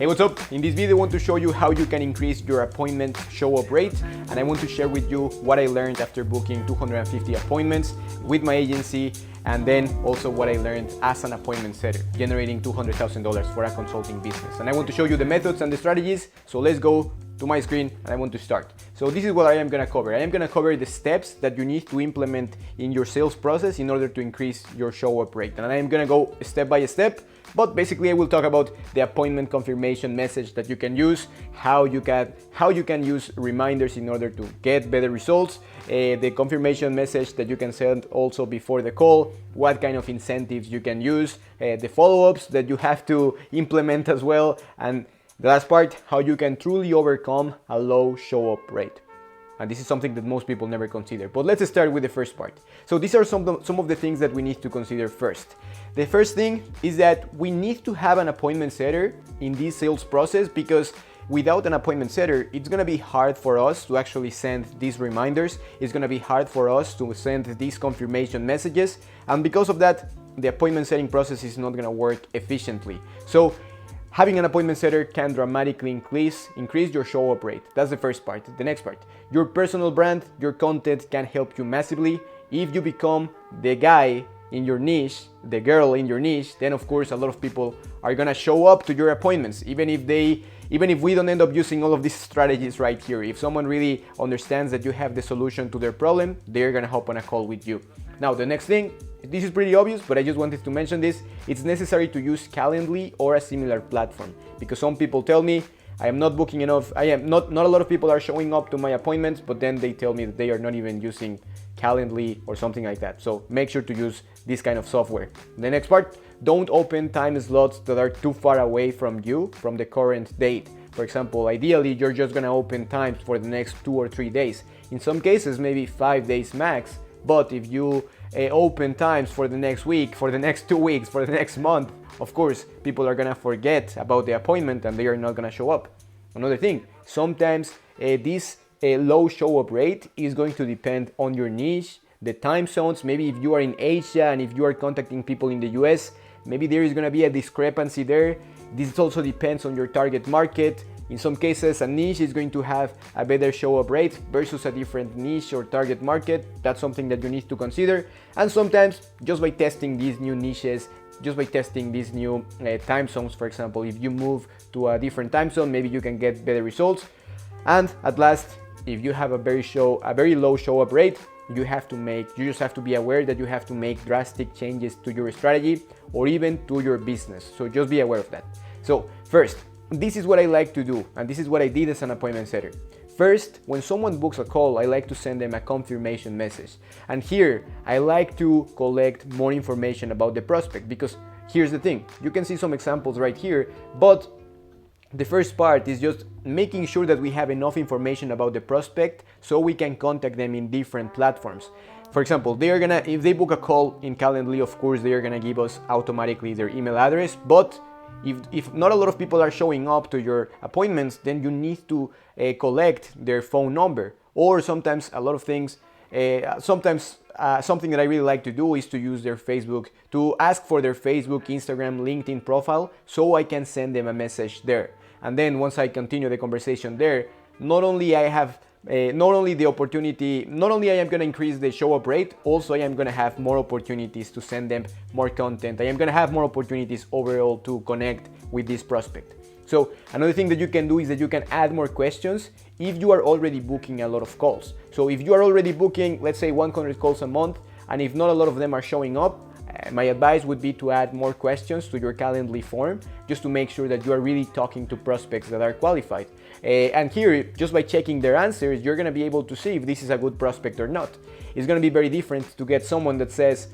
Hey, what's up? In this video I want to show you how you can increase your appointment show-up rate, and I want to share with you what I learned after booking 250 appointments with my agency, and then also what I learned as an appointment setter, generating $200,000 for a consulting business. And I want to show you the methods and the strategies, so let's go to my screen and I want to start. So this is what I am gonna cover. I am gonna cover the steps that you need to implement in your sales process in order to increase your show-up rate. And I am gonna go step by step, but basically I will talk about the appointment confirmation message that you can use, how you can use reminders in order to get better results, the confirmation message that you can send also before the call, what kind of incentives you can use, the follow-ups that you have to implement as well, and the last part, how you can truly overcome a low show-up rate. And this is something that most people never consider. But let's start with the first part. So these are some of the things that we need to consider first. The first thing is that we need to have an appointment setter in this sales process, because without an appointment setter, it's gonna be hard for us to actually send these reminders. It's gonna be hard for us to send these confirmation messages. And because of that, the appointment setting process is not gonna work efficiently. So having an appointment setter can dramatically increase your show-up rate. That's the first part. The next part, your personal brand, your content can help you massively. If you become the guy in your niche, the girl in your niche, then of course a lot of people are gonna show up to your appointments, even if we don't end up using all of these strategies right here. If someone really understands that you have the solution to their problem, they're gonna hop on a call with you. Now, the next thing, this is pretty obvious, but I just wanted to mention this. It's necessary to use Calendly or a similar platform, because some people tell me I am not booking enough. Not a lot of people are showing up to my appointments, but then they tell me that they are not even using Calendly or something like that. So make sure to use this kind of software. The next part, don't open time slots that are too far away from you, from the current date. For example, ideally, you're just gonna open times for the next 2 or 3 days. In some cases, maybe 5 days max. But if you open times for the next week, for the next 2 weeks, for the next month, of course, people are gonna forget about the appointment and they are not gonna show up. Another thing, sometimes this low show-up rate is going to depend on your niche, the time zones. Maybe if you are in Asia and if you are contacting people in the US, maybe there is gonna be a discrepancy there. This also depends on your target market. In some cases, a niche is going to have a better show-up rate versus a different niche or target market. That's something that you need to consider. And sometimes, just by testing these new niches, just by testing these new time zones, for example, if you move to a different time zone, maybe you can get better results. And at last, if you have a very low show-up rate, you just have to be aware that you have to make drastic changes to your strategy or even to your business. So just be aware of that. So first, this is what I like to do, and this is what I did as an appointment setter. First, when someone books a call, I like to send them a confirmation message. And here, I like to collect more information about the prospect, because here's the thing, you can see some examples right here, but the first part is just making sure that we have enough information about the prospect so we can contact them in different platforms. For example, if they book a call in Calendly, of course, they are gonna give us automatically their email address, but if not a lot of people are showing up to your appointments, then you need to collect their phone number. Or sometimes something that I really like to do is to use their Facebook, to ask for their Facebook, Instagram, LinkedIn profile, so I can send them a message there. And then once I continue the conversation there, not only I am gonna increase the show-up rate, also I am gonna have more opportunities to send them more content. I am gonna have more opportunities overall to connect with this prospect. So another thing that you can do is that you can add more questions if you are already booking a lot of calls. So if you are already booking, let's say 100 calls a month, and if not a lot of them are showing up, my advice would be to add more questions to your Calendly form, just to make sure that you are really talking to prospects that are qualified. And here, just by checking their answers, you're gonna be able to see if this is a good prospect or not. It's gonna be very different to get someone that says,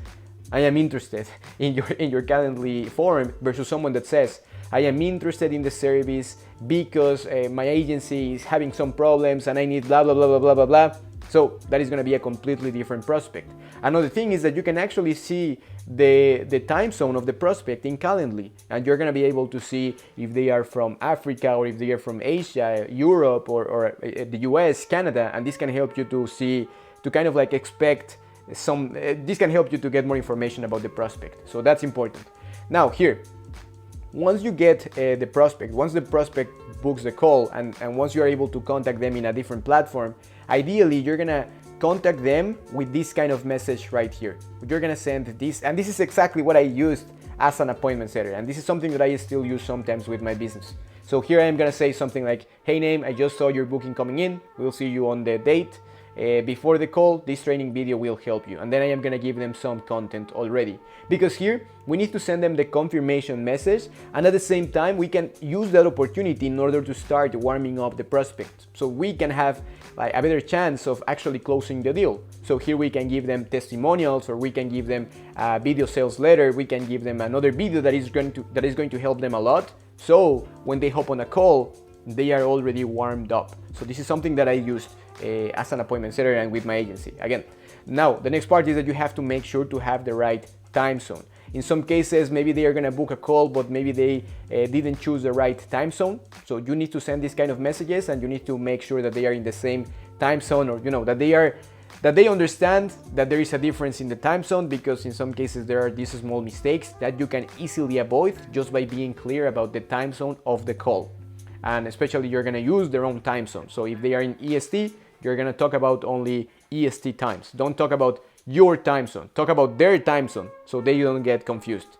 I am interested in your Calendly form versus someone that says, I am interested in the service because my agency is having some problems and I need blah, blah, blah, blah, blah, blah, blah. So that is going to be a completely different prospect. Another thing is that you can actually see the time zone of the prospect in Calendly, and you're going to be able to see if they are from Africa or if they are from Asia, Europe, or the US, Canada, and this can help you to kind of like expect this can help you to get more information about the prospect. So that's important. Now here, once you get the prospect, once the prospect books the call, and once you are able to contact them in a different platform, ideally you're gonna contact them with this kind of message right here. You're gonna send this, and this is exactly what I used as an appointment setter, and this is something that I still use sometimes with my business. So here I am gonna say something like, hey name, I just saw your booking coming in, we'll see you on the date. Before the call, this training video will help you. And then I am gonna give them some content already. Because here, we need to send them the confirmation message, and at the same time, we can use that opportunity in order to start warming up the prospect. So we can have like a better chance of actually closing the deal. So here we can give them testimonials, or we can give them a video sales letter, we can give them another video that is going to help them a lot. So when they hop on a call, they are already warmed up. So this is something that I used as an appointment setter and with my agency. Again, now the next part is that you have to make sure to have the right time zone. In some cases, maybe they are gonna book a call, but maybe they didn't choose the right time zone. So you need to send these kind of messages, and you need to make sure that they are in the same time zone, or that they understand that there is a difference in the time zone, because in some cases there are these small mistakes that you can easily avoid just by being clear about the time zone of the call. And especially you're gonna use their own time zone. So if they are in EST, you're gonna talk about only EST times. Don't talk about your time zone, talk about their time zone, so they don't get confused.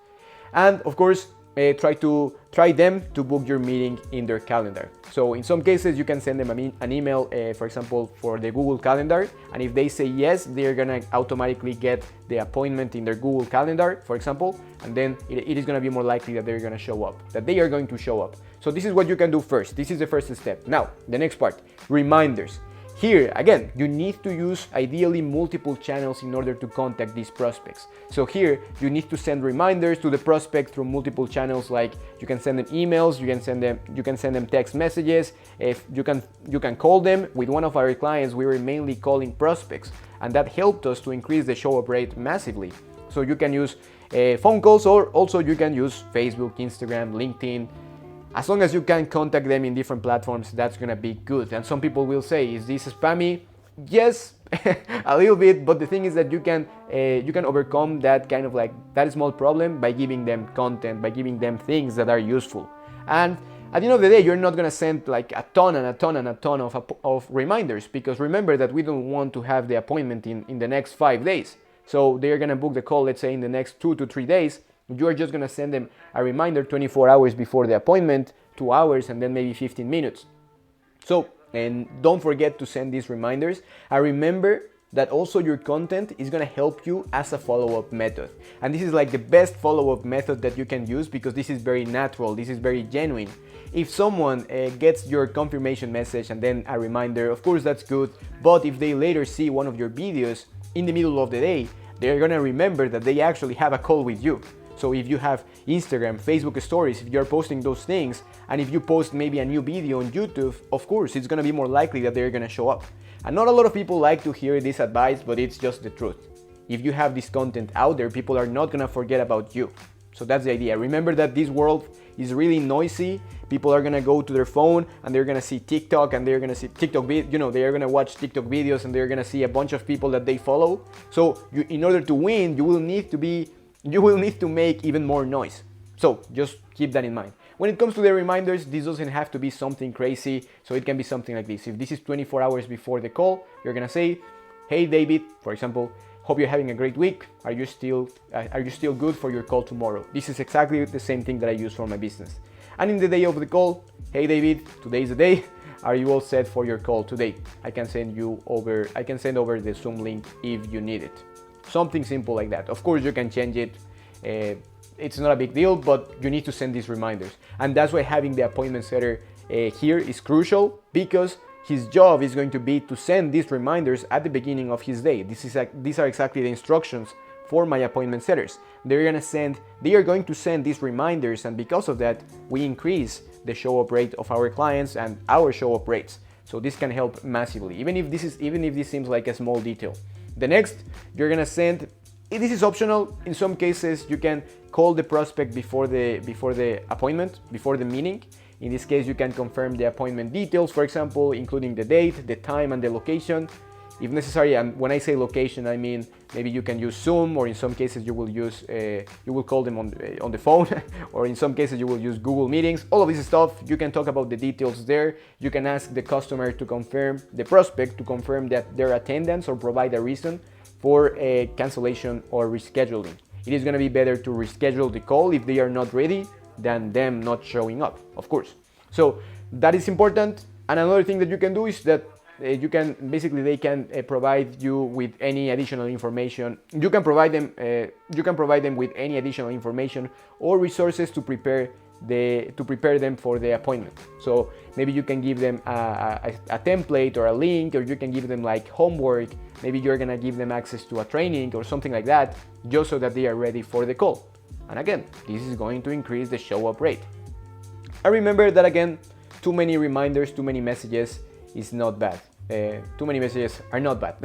And of course, try them to book your meeting in their calendar. So in some cases, you can send them an email, for example, for the Google Calendar, and if they say yes, they're gonna automatically get the appointment in their Google Calendar, for example, and then it is gonna be more likely that they're gonna show up, that they are going to show up. So this is what you can do first. This is the first step. Now, the next part, reminders. Here, again, you need to use ideally multiple channels in order to contact these prospects. So here, you need to send reminders to the prospect through multiple channels, like you can send them emails, you can send them text messages, if you can call them. With one of our clients, we were mainly calling prospects, and that helped us to increase the show-up rate massively. So you can use phone calls, or also you can use Facebook, Instagram, LinkedIn. As long as you can contact them in different platforms, that's gonna be good. And some people will say, is this spammy? Yes, a little bit, but the thing is that you can overcome that kind of like that small problem by giving them content, by giving them things that are useful. And at the end of the day, you're not gonna send like a ton of reminders, because remember that we don't want to have the appointment in the next 5 days. So they're gonna book the call, let's say in the next 2 to 3 days. You are just gonna send them a reminder 24 hours before the appointment, 2 hours, and then maybe 15 minutes. So, and don't forget to send these reminders. And remember that also your content is gonna help you as a follow-up method. And this is like the best follow-up method that you can use, because this is very natural, this is very genuine. If someone gets your confirmation message and then a reminder, of course that's good, but if they later see one of your videos in the middle of the day, they're gonna remember that they actually have a call with you. So if you have Instagram, Facebook stories, if you're posting those things, and if you post maybe a new video on YouTube, of course, it's gonna be more likely that they're gonna show up. And not a lot of people like to hear this advice, but it's just the truth. If you have this content out there, people are not gonna forget about you. So that's the idea. Remember that this world is really noisy. People are gonna go to their phone and they're gonna see TikTok, and they're gonna see TikTok, they are gonna watch TikTok videos, and they're gonna see a bunch of people that they follow. So in order to win, you will need to make even more noise. So just keep that in mind. When it comes to the reminders, this doesn't have to be something crazy. So it can be something like this. If this is 24 hours before the call, you're gonna say, hey David, for example, hope you're having a great week. Are you still good for your call tomorrow? This is exactly the same thing that I use for my business. And in the day of the call, hey David, today is the day. Are you all set for your call today? I can send over the Zoom link if you need it. Something simple like that. Of course, you can change it. It's not a big deal, but you need to send these reminders. And that's why having the appointment setter here is crucial, because his job is going to be to send these reminders at the beginning of his day. These are exactly the instructions for my appointment setters. They are going to send these reminders, and because of that, we increase the show-up rate of our clients and our show-up rates. So this can help massively, even if this seems like a small detail. The next, you're gonna send, this is optional. In some cases, you can call the prospect before the appointment, before the meeting. In this case, you can confirm the appointment details, for example, including the date, the time, and the location. if necessary. And when I say location, I mean maybe you can use Zoom, or in some cases you will call them on the phone, or in some cases you will use Google Meetings. All of this stuff, you can talk about the details there. You can ask the customer to confirm, the prospect to confirm that their attendance, or provide a reason for a cancellation or rescheduling. It is going to be better to reschedule the call if they are not ready than them not showing up, of course. So that is important. And another thing that you can do is that they can provide you with any additional information. You can provide them with any additional information or resources to prepare them for the appointment. So maybe you can give them a template or a link, or you can give them like homework. Maybe you're gonna give them access to a training or something like that, just so that they are ready for the call. And again, this is going to increase the show up rate. And remember that again, too many reminders, too many messages is not bad. Too many messages are not bad.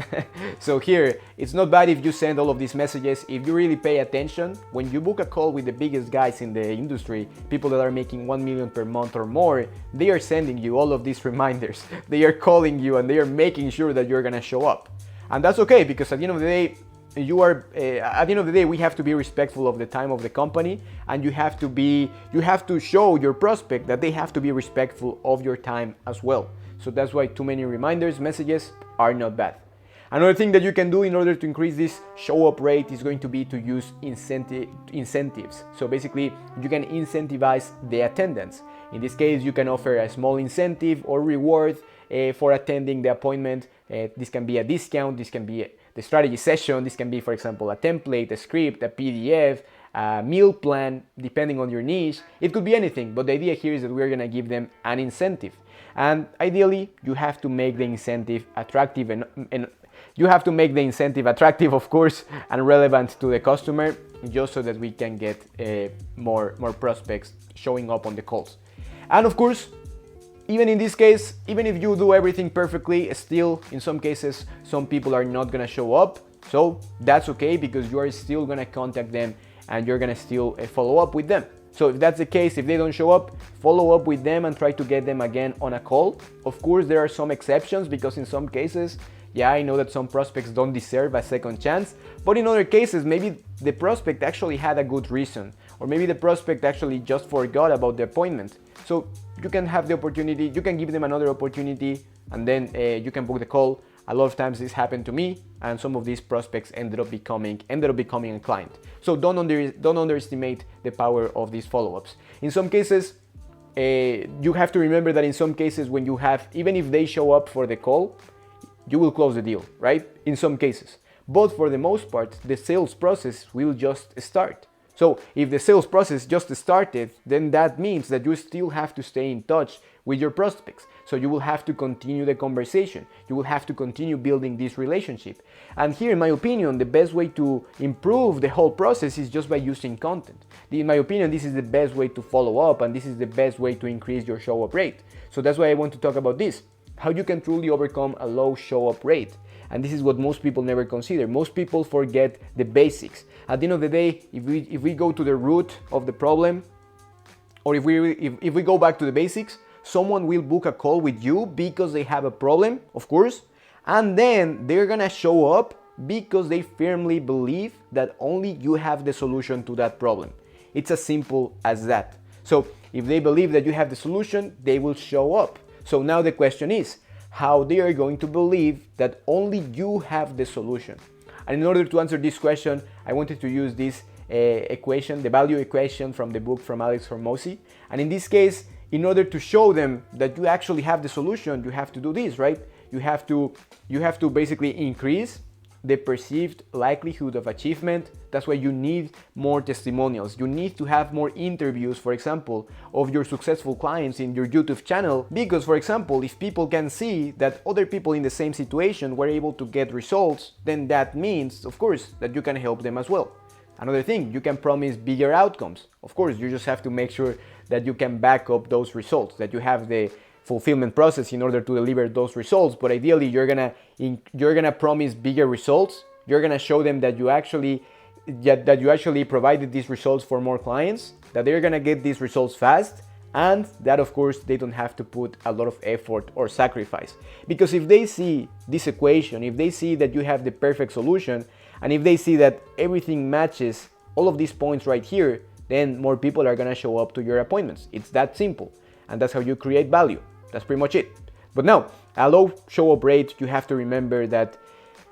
So here, it's not bad if you send all of these messages. If you really pay attention, when you book a call with the biggest guys in the industry, people that are making 1 million per month or more, they are sending you all of these reminders. They are calling you and they are making sure that you're gonna show up. And that's okay, because at the end of the day, we have to be respectful of the time of the company, and you have to show your prospect that they have to be respectful of your time as well. So that's why too many reminders, messages are not bad. Another thing that you can do in order to increase this show up rate is going to be to use incentives. So basically, you can incentivize the attendance. In this case, you can offer a small incentive or reward for attending the appointment. This can be a discount, this can be the strategy session, this can be, for example, a template, a script, a PDF, a meal plan, depending on your niche. It could be anything, but the idea here is that we're gonna give them an incentive. And ideally, you have to make the incentive attractive, and you have to make the incentive attractive, of course, and relevant to the customer, just so that we can get more prospects showing up on the calls. And of course, even in this case, even if you do everything perfectly, still in some cases, some people are not gonna show up. So that's okay, because you are still gonna contact them and you're gonna still follow up with them. So if that's the case, if they don't show up, follow up with them and try to get them again on a call. Of course, there are some exceptions, because in some cases, yeah, I know that some prospects don't deserve a second chance, but in other cases, maybe the prospect actually had a good reason, or maybe the prospect actually just forgot about the appointment. So you can have the opportunity, you can give them another opportunity, and then you can book the call. A lot of times this happened to me, and some of these prospects ended up becoming a client. So don't underestimate the power of these follow-ups. In some cases, you have to remember that in some cases, when you have, even if they show up for the call, you will close the deal, right? In some cases. But for the most part, the sales process will just start. So if the sales process just started, then that means that you still have to stay in touch with your prospects. So you will have to continue the conversation. You will have to continue building this relationship. And here, in my opinion, the best way to improve the whole process is just by using content. In my opinion, this is the best way to follow up, and this is the best way to increase your show up rate. So that's why I want to talk about this, how you can truly overcome a low show up rate. And this is what most people never consider. Most people forget the basics. At the end of the day, if we go to the root of the problem, or if we go back to the basics, someone will book a call with you because they have a problem, of course, and then they're gonna show up because they firmly believe that only you have the solution to that problem. It's as simple as that. So if they believe that you have the solution, they will show up. So now the question is, how they are going to believe that only you have the solution? And in order to answer this question, I wanted to use this equation, the value equation from the book from Alex Hormozy. And in this case, in order to show them that you actually have the solution, you have to do this, right? You have to basically increase the perceived likelihood of achievement. That's why you need more testimonials. You need to have more interviews, for example, of your successful clients in your YouTube channel. Because, for example, if people can see that other people in the same situation were able to get results, then that means, of course, that you can help them as well. Another thing, you can promise bigger outcomes. Of course, you just have to make sure that you can back up those results, that you have the fulfillment process in order to deliver those results. But ideally, you're gonna promise bigger results. You're gonna show them that you actually provided these results for more clients, that they're gonna get these results fast, And that, of course, they don't have to put a lot of effort or sacrifice. Because if they see this equation, if they see that you have the perfect solution, and if they see that everything matches all of these points right here, then more people are gonna show up to your appointments. It's that simple. And that's how you create value. That's pretty much it. But now, a low show-up rate, you have to remember that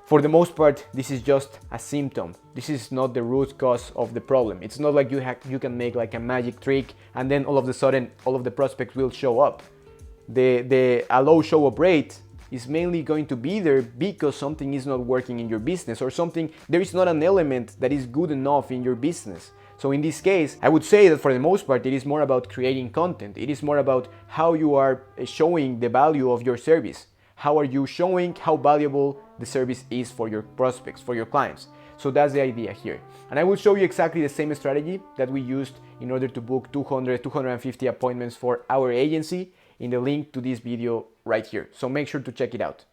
for the most part, this is just a symptom. This is not the root cause of the problem. It's not like you can make like a magic trick and then all of a sudden all of the prospects will show up. A low show-up rate is mainly going to be there because something is not working in your business, or there is not an element that is good enough in your business. So in this case, I would say that for the most part, it is more about creating content. It is more about how you are showing the value of your service. How are you showing how valuable the service is for your prospects, for your clients? So that's the idea here. And I will show you exactly the same strategy that we used in order to book 250 appointments for our agency in the link to this video right here. So make sure to check it out.